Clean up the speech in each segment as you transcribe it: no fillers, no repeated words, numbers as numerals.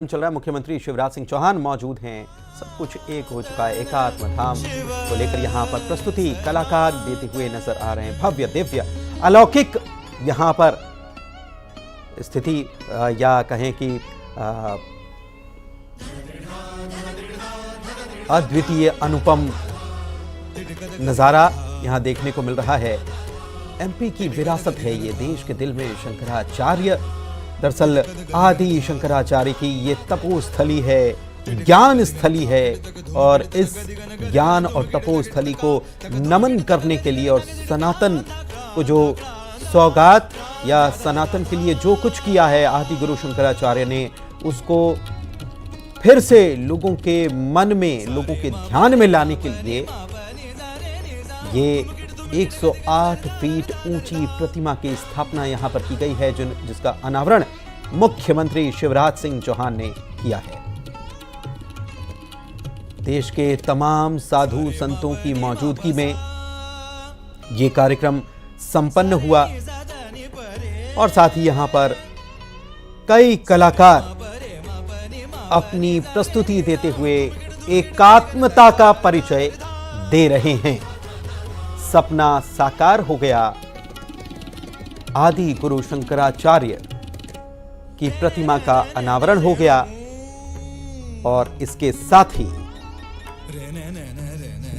चल रहा है। मुख्यमंत्री शिवराज सिंह चौहान मौजूद हैं। सब कुछ एक हो चुका है। एकात्म धाम को लेकर यहाँ पर प्रस्तुति कलाकार देते हुए नजर आ रहे हैं। भव्य दिव्य अलौकिक यहाँ पर स्थिति या कहें कि अद्वितीय अनुपम नजारा यहाँ देखने को मिल रहा है। एमपी की विरासत है ये, देश के दिल में शंकराचार्य, दरअसल आदि शंकराचार्य की ये तपोस्थली है, ज्ञान स्थली है। और इस ज्ञान और तपोस्थली को नमन करने के लिए और सनातन को जो सौगात या सनातन के लिए जो कुछ किया है आदि गुरु शंकराचार्य ने, उसको फिर से लोगों के मन में, लोगों के ध्यान में लाने के लिए ये 108 फीट ऊंची प्रतिमा की स्थापना यहां पर की गई है, जिसका अनावरण मुख्यमंत्री शिवराज सिंह चौहान ने किया है। देश के तमाम साधु संतों की मौजूदगी में ये कार्यक्रम संपन्न हुआ और साथ ही यहां पर कई कलाकार अपनी प्रस्तुति देते हुए एकात्मता का परिचय दे रहे हैं। सपना साकार हो गया। आदि गुरु शंकराचार्य की प्रतिमा का अनावरण हो गया और इसके साथ ही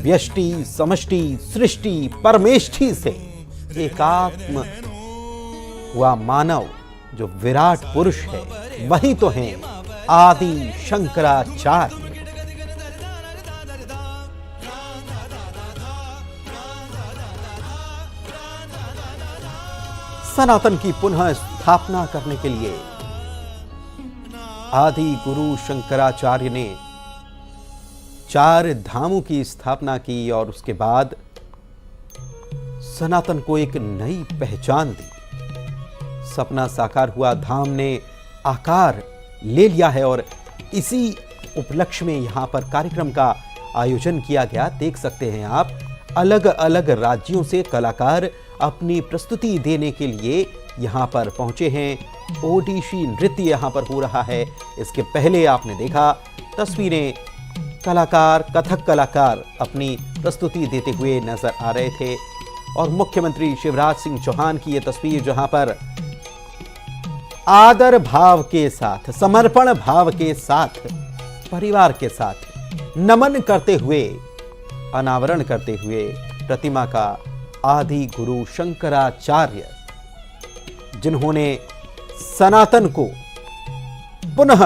व्यष्टि समष्टि सृष्टि परमेष्टि से एकात्म हुआ मानव, जो विराट पुरुष है, वही तो है आदि शंकराचार्य। सनातन की पुनः स्थापना करने के लिए आदि गुरु शंकराचार्य ने 4 धामों की स्थापना की और उसके बाद सनातन को एक नई पहचान दी। सपना साकार हुआ, धाम ने आकार ले लिया है और इसी उपलक्ष्य में यहां पर कार्यक्रम का आयोजन किया गया। देख सकते हैं आप, अलग अलग राज्यों से कलाकार अपनी प्रस्तुति देने के लिए यहां पर पहुंचे हैं। ओडिसी नृत्य यहां पर हो रहा है। इसके पहले आपने देखा तस्वीरें, कलाकार, कथक कलाकार अपनी प्रस्तुति देते हुए नजर आ रहे थे। और मुख्यमंत्री शिवराज सिंह चौहान की यह तस्वीर, जहां पर आदर भाव के साथ, समर्पण भाव के साथ, परिवार के साथ नमन करते हुए, अनावरण करते हुए प्रतिमा का आदि गुरु शंकराचार्य, जिन्होंने सनातन को पुनः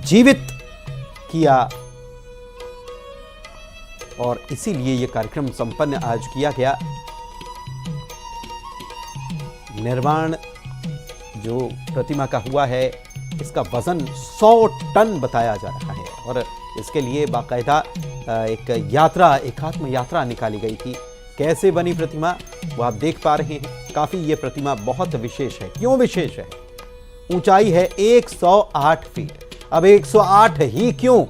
जीवित किया और इसीलिए यह कार्यक्रम संपन्न आज किया गया। निर्माण जो प्रतिमा का हुआ है, इसका वजन 100 टन बताया जा रहा है और इसके लिए बाकायदा एक यात्रा, एकात्म यात्रा निकाली गई थी। कैसे बनी प्रतिमा वो आप देख पा रहे हैं। काफी ये प्रतिमा बहुत विशेष है। क्यों विशेष है? ऊंचाई है 108 फीट। अब 108 ही क्यों?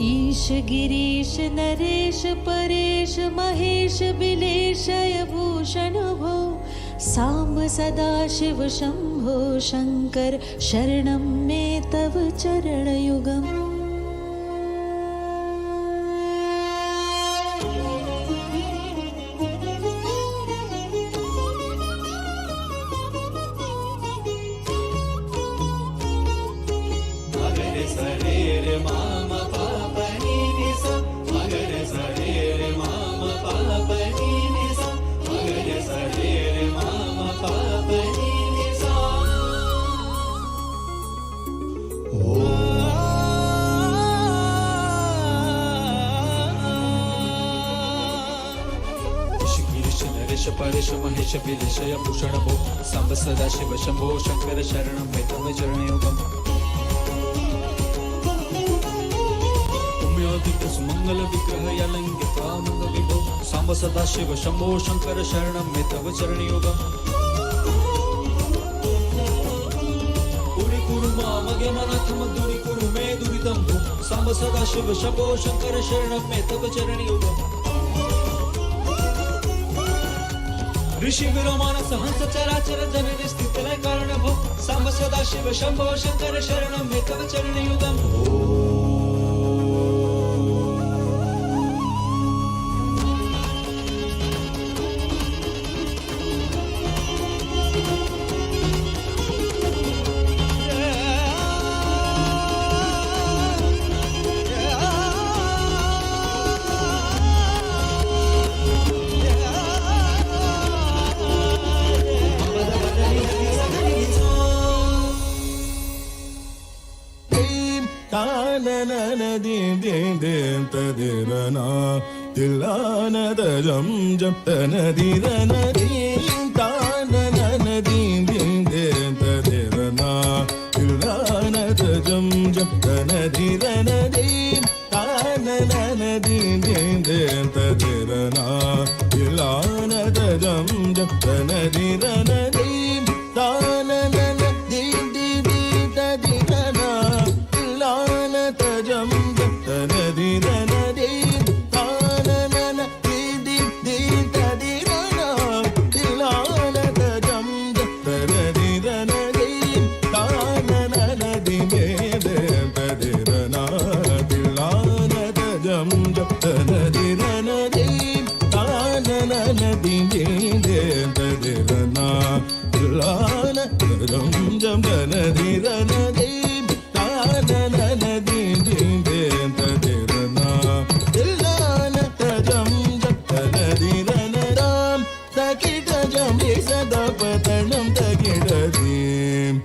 ईश गिरीश नरेश परेश महेश बिलेशय भूषण भो सांब सदा शिव शंभो शंकर शरणं मे तव चरणयुगम्। परेश महेश बिलेशय भूषण भो सांब सदा शिव शंभो शंकर शरणं मे तव चरणयुगम्। पुण्योदित सुमंगल विग्रह यलंकिता मंग विभो सांब सदा शिव शंभो शंकर शरणं मे तव चरणयुगम्। उरि कुरु मामगे मनाथम दूरी कुरु मे दुरितं भो सांब सदा शिव शंभो शंकर शरणं मे तव चरणयुगम्। ऋषि विरोमानस हंस चराचर जगति स्थित लय कारण भो सांब सदा शिव शंभो शंकर शरणं मे तव चरणयुगम्। dim dim dim tadirana dilana dajam jam tanadirana dim tanana dim dim dim tadirana dilana dajam jam tanadirana dim tanana dim dim dim tadirana dilana dajam jam tanadirana dim tanana dim dim dim tadirana jam tanadirana dim tanana dim dim dim tadirana dilana jam tanadirana dim tanana dim dim tadirana dilana jam tanadirana dim tanana dim dim tadirana dilana jam tanadirana dim tanana dim dim dim tadirana dilana tajam jatanadirana ram takita jam isada patanam takita dim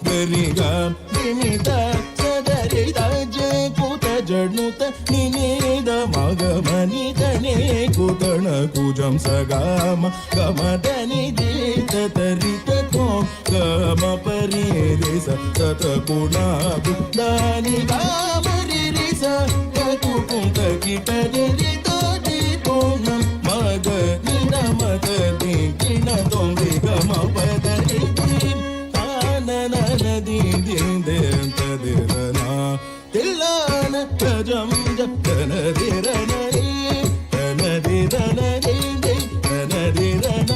gariga dimita sadarita je kuta jadnuta ninida magamani kane kutana kujam sagama gamadani dita tarita kom gama paririsa tatakuna dani gamarisa takukunta kitadirita ditonam maga ninamata dinkina tomri gama padaritim anana dim dim dim tadirana dilana tajam jatanadirana tanadirana dim dim tanadirana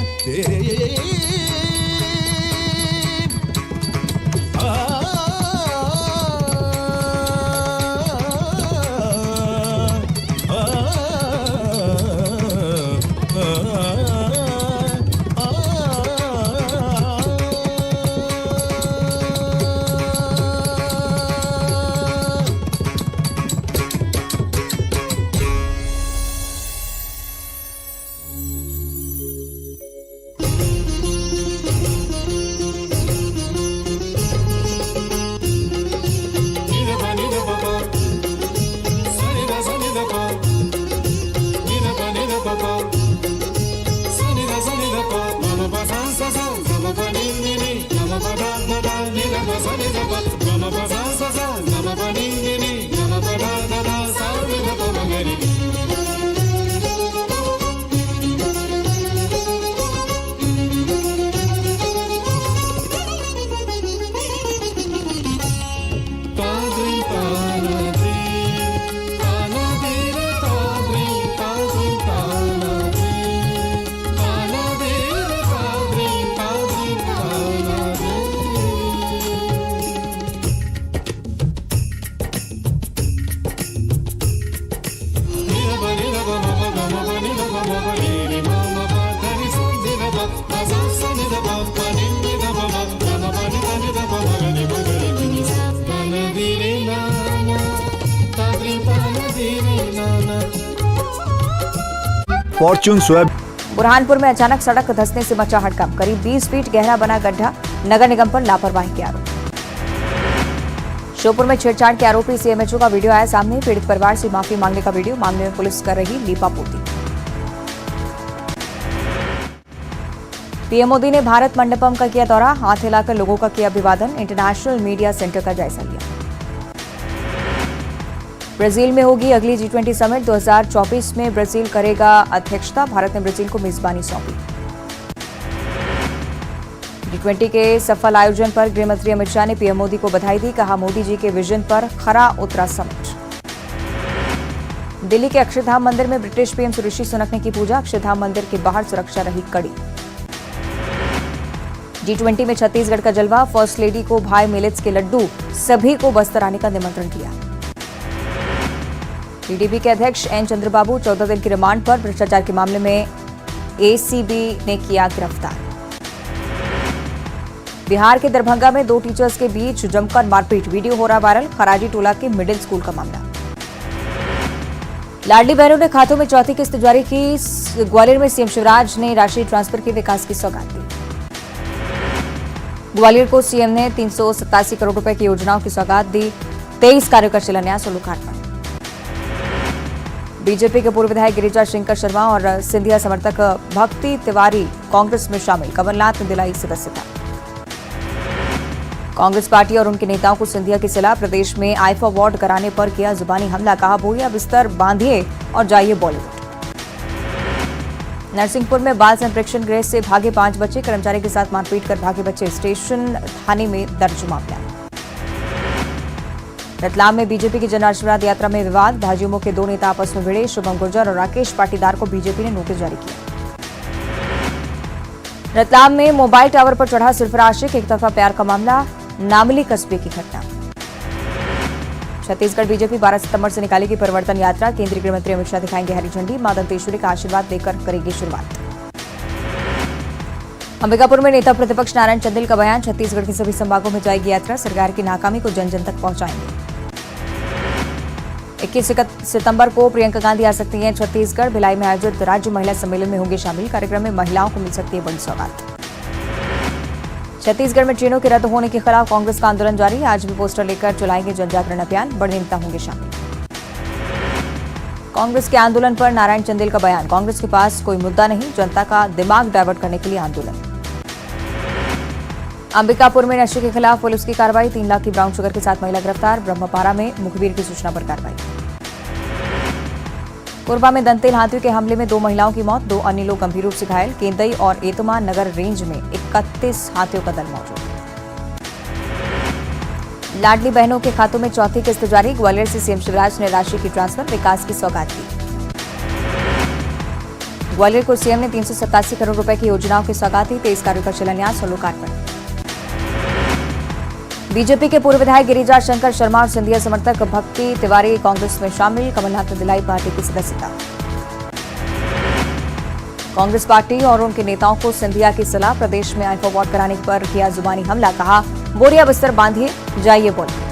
Fortune soybean. Burhanpur में अचानक सड़क धंसने से मचा हड़कंप। करीब 20 feet गहरा बना गड्ढा, नगर निगम पर लापरवाही के आरोप। श्योपुर में छेड़छाड़ के आरोपी सीएमएचओ का वीडियो आया सामने। पीड़ित परिवार से माफी मांगने का वीडियो, मामले में पुलिस कर रही लीपापोती। पीएम मोदी ने भारत मंडपम का किया दौरा, हाथ हिलाकर लोगों का किया अभिवादन। इंटरनेशनल मीडिया सेंटर का जायजा लिया। ब्राजील में होगी अगली G20 समिट 2024 में ब्राजील करेगा अध्यक्षता। भारत ने ब्राजील को मेजबानी सौंपी। G20 के सफल आयोजन पर गृहमंत्री अमित शाह ने पीएम मोदी को बधाई दी। कहा, मोदी जी के विजन पर खरा उतरा समिट। दिल्ली के अक्षरधाम मंदिर में ब्रिटिश पीएम ऋषि सुनक ने की पूजा। अक्षरधाम मंदिर के बाहर सुरक्षा रही कड़ी। G20 में छत्तीसगढ़ का जलवा, फर्स्ट लेडी को भाई मिलेट्स के लड्डू, सभी को बस्तर आने का निमंत्रण दिया। टीडीपी के अध्यक्ष एन चंद्रबाबू 14 दिन की रिमांड पर, भ्रष्टाचार के मामले में एसीबी ने किया गिरफ्तार। बिहार के दरभंगा में 2 टीचर्स के बीच जमकर मारपीट, वीडियो हो रहा वायरल। खराजी टोला के मिडिल स्कूल का मामला। लाडली बहनों ने खातों में चौथी किस्त जारी की। ग्वालियर में सीएम शिवराज ने राशि ट्रांसफर की विकास की सौगात दी। ग्वालियर को सीएम ने 387 करोड़ रुपए की योजनाओं की सौगात दी। 23 कार्यों का शिलान्यास और लोकार्पण। बीजेपी के पूर्व विधायक गिरिजा शंकर शर्मा और सिंधिया समर्थक भक्ति तिवारी कांग्रेस में शामिल। कमलनाथ ने दिलाई सदस्यता। कांग्रेस पार्टी और उनके नेताओं को सिंधिया की सलाह। प्रदेश में आईफा अवार्ड कराने पर किया जुबानी हमला। कहा, बोरिया बिस्तर बांधिए और जाइए बॉलीवुड। नरसिंहपुर में बाल संप्रेक्षण गृह से भागे 5 बच्चे। कर्मचारी के साथ मारपीट कर भागे बच्चे। स्टेशन थाने में दर्ज मामला। रतलाम में बीजेपी की जन आशीर्वाद यात्रा में विवाद। भाजयुमो के 2 नेता आपस में भिड़े। शुभम गुर्जर और राकेश पाटीदार को बीजेपी ने नोटिस जारी किया। रतलाम में मोबाइल टावर पर चढ़ा सिरफिरा आशिक, एक तरफा प्यार का मामला। नामली कस्बे की घटना। छत्तीसगढ़ बीजेपी 12 सितंबर से निकालेगी परिवर्तन यात्रा। केंद्रीय गृह मंत्री अमित शाह दिखाएंगे हरी झंडी। मां दंतेश्वरी का आशीर्वाद लेकर करेगी शुरुआत। अंबिकापुर में नेता प्रतिपक्ष नारायण चंदेल का बयान। छत्तीसगढ़ के सभी संभागों में जाएगी यात्रा। सरकार की नाकामी को जन जन तक पहुंचाएंगे। 21 सितंबर को प्रियंका गांधी आ सकती हैं छत्तीसगढ़। भिलाई में आयोजित राज्य महिला सम्मेलन में होंगे शामिल। कार्यक्रम में महिलाओं को मिल सकती है बड़ी सौगात। छत्तीसगढ़ में ट्रेनों के रद्द होने के खिलाफ कांग्रेस का आंदोलन जारी। आज भी पोस्टर लेकर चलाएंगे जन जागरण अभियान। बड़े नेता होंगे शामिल। कांग्रेस के आंदोलन पर नारायण चंदेल का बयान। कांग्रेस के पास कोई मुद्दा नहीं, जनता का दिमाग डायवर्ट करने के लिए आंदोलन। अंबिकापुर में नशे के खिलाफ पुलिस की कार्रवाई। 3 लाख की ब्राउन शुगर के साथ महिला गिरफ्तार। ब्रह्मपारा में मुखबिर की सूचना पर कार्रवाई। कोरबा में दंतेल हाथियों के हमले में 2 महिलाओं की मौत, 2 अन्य लोग गंभीर रूप से घायल। केंदई और एतमा नगर रेंज में 31 हाथियों का दल मौजूद। लाडली बहनों के खातों में चौथी किस्त जारी। ग्वालियर से सीएम शिवराज ने राशि की ट्रांसफर, विकास की सौगात दी। ग्वालियर को सीएम ने 387 करोड़ रुपए की योजनाओं की सौगात दी। 23 कार्यों का शिलान्यास और लोकार्पण। बीजेपी के पूर्व विधायक गिरिजा शंकर शर्मा और सिंधिया समर्थक भक्ति तिवारी कांग्रेस में शामिल। कमलनाथ ने दिलाई पार्टी की सदस्यता। कांग्रेस पार्टी और उनके नेताओं को सिंधिया की सलाह। प्रदेश में आईफा अवार्ड कराने पर किया जुबानी हमला। कहा, बोरिया बिस्तर बांधिए, जाइए बॉलीवुड।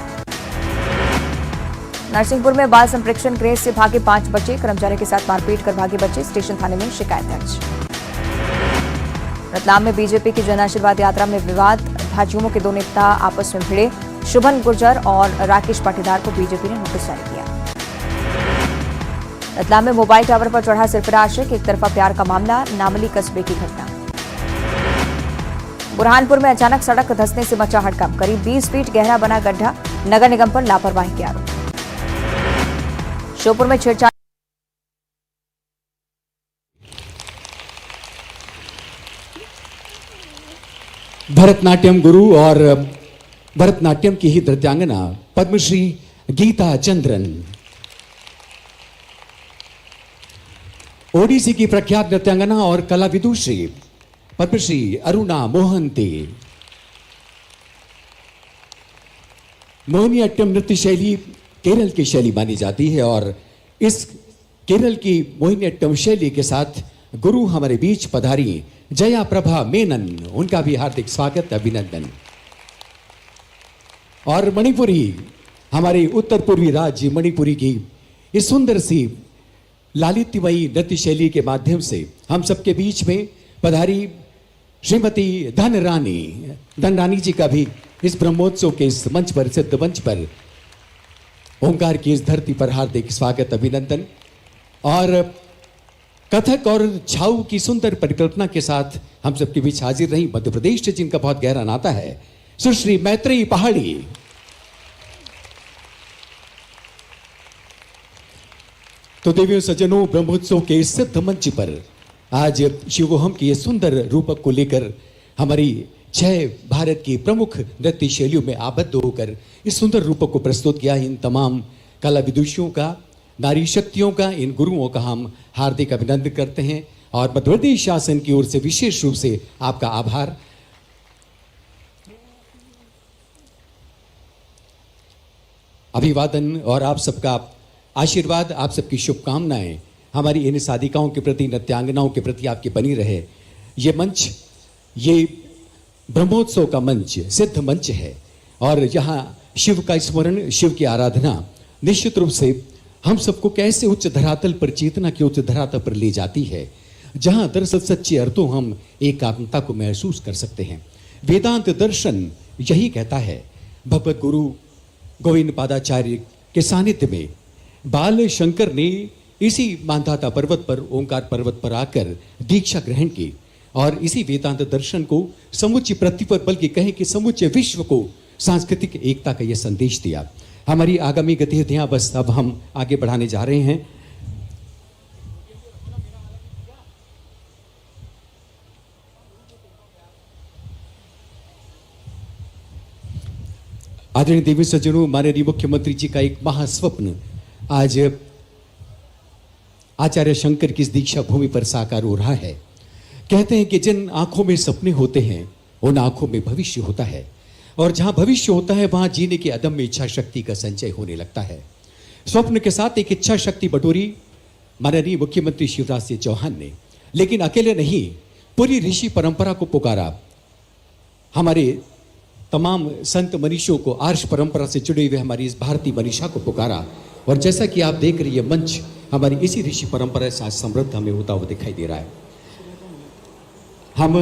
नरसिंहपुर में बाल संप्रेक्षण गृह से भागे 5 बच्चे। कर्मचारी के साथ मारपीट कर भागे बच्चे। स्टेशन थाने में शिकायत दर्ज। रतलाम में बीजेपी की जन आशीर्वाद यात्रा में विवाद। भाजयुमो के 2 नेता आपस में भिड़े। शुभम गुर्जर और राकेश पाटीदार को बीजेपी ने नोटिस जारी किया। रतलाम में मोबाइल टावर पर चढ़ा सिरफिरा आशिक, एक तरफा प्यार का मामला। नामली कस्बे की घटना। बुरहानपुर में अचानक सड़क धंसने से मचा हड़कंप। करीब 20 फीट गहरा बना गड्ढा, नगर निगम पर लापरवाही के आरोप। श्योपुर में छेड़छाड़। भरतनाट्यम गुरु और भरतनाट्यम की ही नृत्यांगना पद्मश्री गीता चंद्रन, ओडिसी की प्रख्यात नृत्यांगना और कला विदुषी पद्मश्री अरुणा मोहंती। मोहिनीअट्टम नृत्य शैली केरल की शैली मानी जाती है और इस केरल की मोहिनीअट्टम शैली के साथ गुरु हमारे बीच पधारी जया प्रभा मेनन, उनका भी हार्दिक स्वागत, अभिनंदन। और मणिपुरी, हमारे उत्तर पूर्वी राज्य मणिपुरी की इस सुंदर सी लालित्यमयी नृत्य शैली के माध्यम से हम सबके बीच में पधारी श्रीमती धन रानी जी का भी इस ब्रह्मोत्सव के इस मंच पर, सिद्ध मंच पर, ओंकार की इस धरती पर हार्दिक स्वागत, अभिनंदन। और कथक और छाऊ की सुंदर परिकल्पना के साथ हम सबके बीच हाजिर रही मध्य प्रदेश से, जिनका बहुत गहरा नाता है, सुश्री मैत्रेयी पहाड़ी। तो देवियों सज्जनों, ब्रह्मोत्सव के इस सिद्ध मंच पर आज शिवोहम की इस सुंदर रूपक को लेकर हमारी 6 भारत की प्रमुख नृत्य शैलियों में आबद्ध होकर इस सुंदर रूपक को प्रस्तुत किया। इन तमाम कला विदुषियों का, नारी शक्तियों का, इन गुरुओं का हम हार्दिक अभिनंदन करते हैं और मध्य प्रदेश शासन की ओर से विशेष रूप से आपका आभार। अभिवादन और आप सबका आशीर्वाद, आप सबकी शुभकामनाएं हमारी इन साधिकाओं के प्रति, नृत्यांगनाओं के प्रति आपकी बनी रहे। ये मंच, ये ब्रह्मोत्सव का मंच सिद्ध मंच है और यहाँ शिव का स्मरण, शिव की आराधना निश्चित रूप से हम सबको कैसे उच्च धरातल पर, चेतना की उच्च धरातल पर ले जाती है, जहाँ दरअसल सच्चे अर्थों हम एकात्मता को महसूस कर सकते हैं। वेदांत दर्शन यही कहता है। भगवत गुरु गोविंद पादाचार्य के सानिध्य में बाल शंकर ने इसी मानधाता पर्वत पर, ओंकार पर्वत पर आकर दीक्षा ग्रहण की और इसी वेदांत दर्शन को समुच्च पृथ्वी पर, बल्कि कहें कि समुच्च विश्व को सांस्कृतिक एकता का यह संदेश दिया। हमारी आगामी गतिविधियां बस अब हम आगे बढ़ाने जा रहे हैं। आदरणीय देवी सज्जनों, माननीय मुख्यमंत्री जी का एक महास्वप्न आज आचार्य शंकर की इस दीक्षा भूमि पर साकार हो रहा है। कहते हैं कि जिन आंखों में सपने होते हैं उन आंखों में भविष्य होता है और जहां भविष्य होता है वहां जीने की अदम्य इच्छा शक्ति का संचय होने लगता है। स्वप्न के साथ एक इच्छा शक्ति बटोरी माननीय मुख्यमंत्री शिवराज सिंह चौहान ने, लेकिन अकेले नहीं, पूरी ऋषि परंपरा को पुकारा, हमारे तमाम संत मनीषियों को, आर्ष परंपरा से जुड़े हुए हमारी इस भारतीय मनीषा को पुकारा और जैसा कि आप देख रही है मंच हमारी इसी ऋषि परंपरा से समृद्ध हमें होता हुआ दिखाई दे रहा है। हम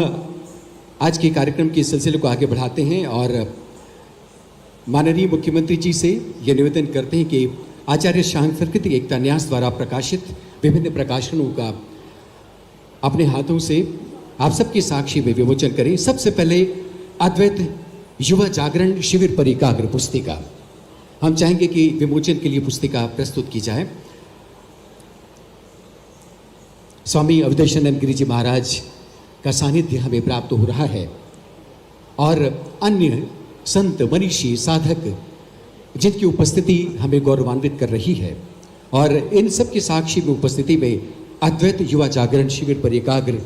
आज के कार्यक्रम के सिलसिले को आगे बढ़ाते हैं और माननीय मुख्यमंत्री जी से यह निवेदन करते हैं कि आचार्य सांस्कृतिक एकता न्यास द्वारा प्रकाशित विभिन्न प्रकाशनों का अपने हाथों से आप सबके साक्षी में विमोचन करें। सबसे पहले अद्वैत युवा जागरण शिविर पर एकाग्र पुस्तिका हम चाहेंगे कि विमोचन के लिए पुस्तिका प्रस्तुत की जाए। स्वामी अवधेशानंद गिरी जी महाराज का सानिध्य हमें प्राप्त हो रहा है और अन्य संत, मनीषी, साधक जिनकी उपस्थिति हमें गौरवान्वित कर रही है और इन सब की साक्षी में उपस्थिति में अद्वैत युवा जागरण शिविर पर एकाग्र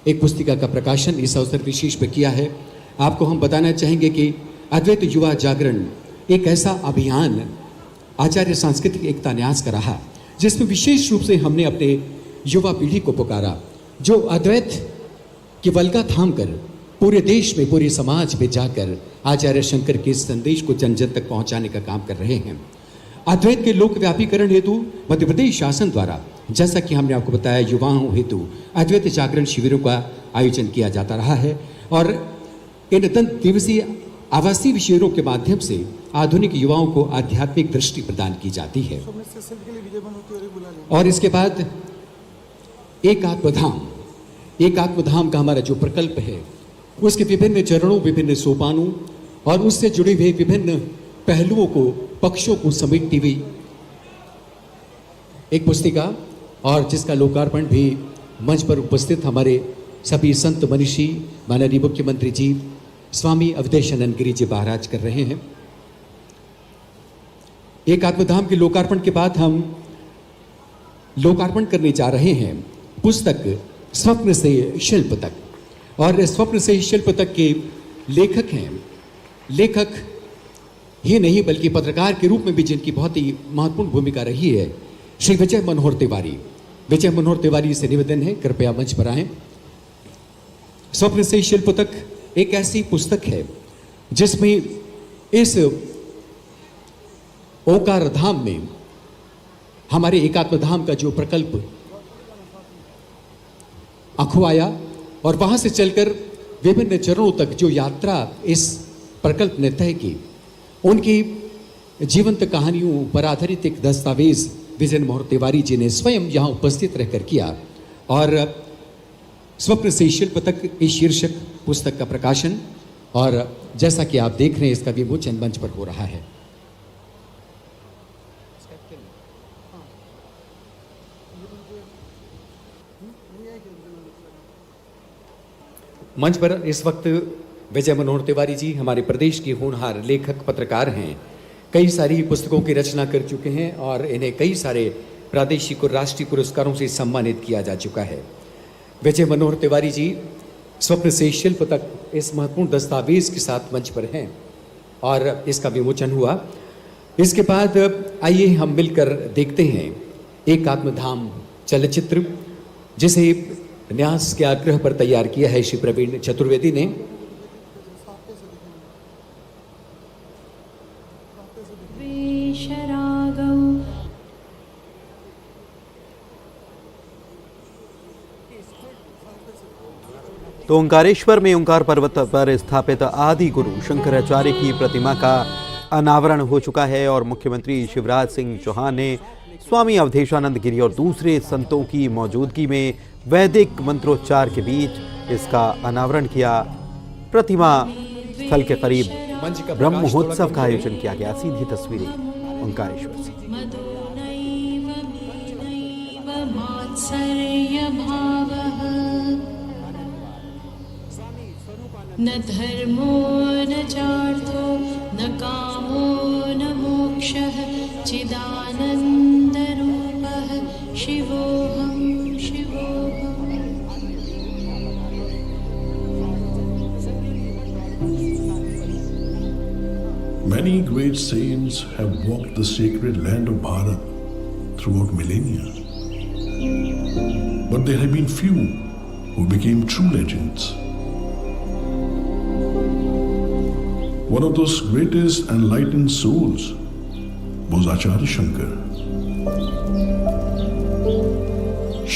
एक पुस्तिका का प्रकाशन इस अवसर विशेष पर किया है। आपको हम बताना चाहेंगे कि अद्वैत युवा जागरण एक ऐसा अभियान आचार्य सांस्कृतिक एकता न्यास का रहा जिसमें विशेष रूप से हमने अपने युवा पीढ़ी को पुकारा, जो अद्वैत की वल्गा थाम कर पूरे देश में, पूरे समाज में जाकर आचार्य शंकर के इस संदेश को जन जन तक पहुंचाने का काम कर रहे हैं। अद्वैत के लोक व्यापीकरण हेतु मध्य प्रदेश शासन द्वारा, जैसा कि हमने आपको बताया, युवाओं हेतु अद्वैत जागरण शिविरों का आयोजन किया जाता रहा है और इन 3 दिवसीय आवासीय शिविरों के माध्यम से आधुनिक युवाओं को आध्यात्मिक दृष्टि प्रदान की जाती है। और इसके बाद एक आत्मधाम का हमारा जो प्रकल्प है उसके विभिन्न चरणों, विभिन्न सोपानों और उससे जुड़े हुए विभिन्न पहलुओं को, पक्षों को समेटती हुई एक पुस्तिका और जिसका लोकार्पण भी मंच पर उपस्थित हमारे सभी संत मनीषी, माननीय मुख्यमंत्री जी स्वामी अवधेशानंद गिरी जी महाराज कर रहे हैं। एक आत्मधाम के लोकार्पण के बाद हम लोकार्पण करने जा रहे हैं पुस्तक स्वप्न से शिल्प तक। और स्वप्न से शिल्प तक के लेखक हैं, लेखक ही नहीं बल्कि पत्रकार के रूप में भी जिनकी बहुत ही महत्वपूर्ण भूमिका रही है, श्री विजय मनोहर तिवारी। विजय मनोहर तिवारी से निवेदन है कृपया मंच पर आएं। स्वप्न से शिल्प तक एक ऐसी पुस्तक है जिसमें इस ओंकार धाम में हमारे एकात्म धाम का जो प्रकल्प अखुआया और वहां से चलकर विभिन्न चरणों तक जो यात्रा इस प्रकल्प ने तय की, उनकी जीवंत कहानियों पर आधारित एक दस्तावेज विजय मोहन तिवारी जी ने स्वयं यहां उपस्थित रहकर किया और स्वप्न से शिल्प तक इस शीर्षक पुस्तक का प्रकाशन और जैसा कि आप देख रहे हैं इसका विमोचन मंच पर हो रहा है। मंच पर इस वक्त विजय मनोहर तिवारी जी हमारे प्रदेश के होनहार लेखक पत्रकार हैं। कई सारी पुस्तकों की रचना कर चुके हैं और इन्हें कई सारे प्रादेशिक और राष्ट्रीय पुरस्कारों से सम्मानित किया जा चुका है। विजय मनोहर तिवारी जी स्वप्न से शिल्प तक इस महत्वपूर्ण दस्तावेज के साथ मंच पर हैं और इसका विमोचन हुआ। इसके बाद आइए हम मिलकर देखते हैं एक आत्मधाम चलचित्र, जिसे न्यास के आग्रह पर तैयार किया है श्री प्रवीण चतुर्वेदी ने। तो ओंकारेश्वर में ओंकार पर्वत पर स्थापित आदि गुरु शंकराचार्य की प्रतिमा का अनावरण हो चुका है और मुख्यमंत्री शिवराज सिंह चौहान ने स्वामी अवधेशानंद गिरी और दूसरे संतों की मौजूदगी में वैदिक मंत्रोच्चार के बीच इसका अनावरण किया। प्रतिमा स्थल के करीब ब्रह्म महोत्सव का आयोजन किया गया। सीधी तस्वीरें ओंकारेश्वर से। न धर्मो न चार्थो न कामो न मोक्षः चिदानन्दरूपः शिवोऽहं शिवोऽहम्। Many great saints have walked the sacred land of Bharat throughout millennia. But there have been few who became true legends. One of those greatest enlightened souls was Acharya Shankar.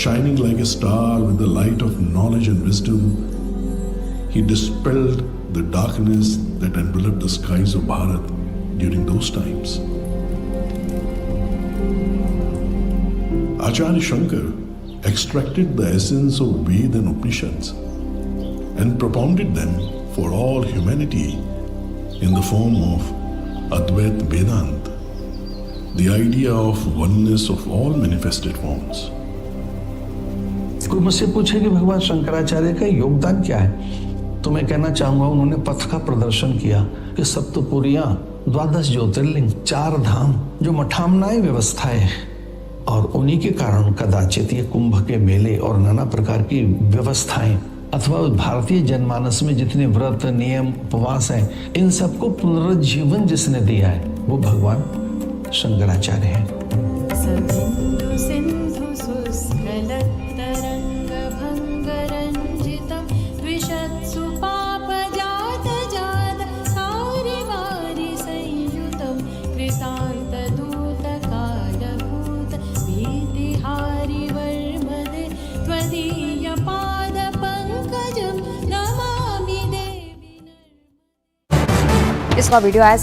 Shining like a star with the light of knowledge and wisdom, he dispelled the darkness that enveloped the skies of Bharat during those times. Acharya Shankar extracted the essence of Veda and Upanishads and propounded them for all humanity in the form of Advait Vedanta, the idea of oneness of all manifested forms. कोई मुझसे पूछे कि भगवान शंकराचार्य का योगदान क्या है, तो मैं कहना चाहूंगा उन्होंने पथ का प्रदर्शन किया कि सप्तपुरियां, 12 ज्योतिर्लिंग, 4 धाम, जो मठामनाएं व्यवस्थाएं, और उन्हीं के कारण कदाचित ये कुंभ के मेले और नाना प्रकार की व्यवस्थाएं अथवा भारतीय जनमानस में जितने व्रत, नियम, उपवास हैं, इन सबको पुनरुज्जीवन जिसने दिया है वो भगवान शंकराचार्य हैं। इसका वीडियो आया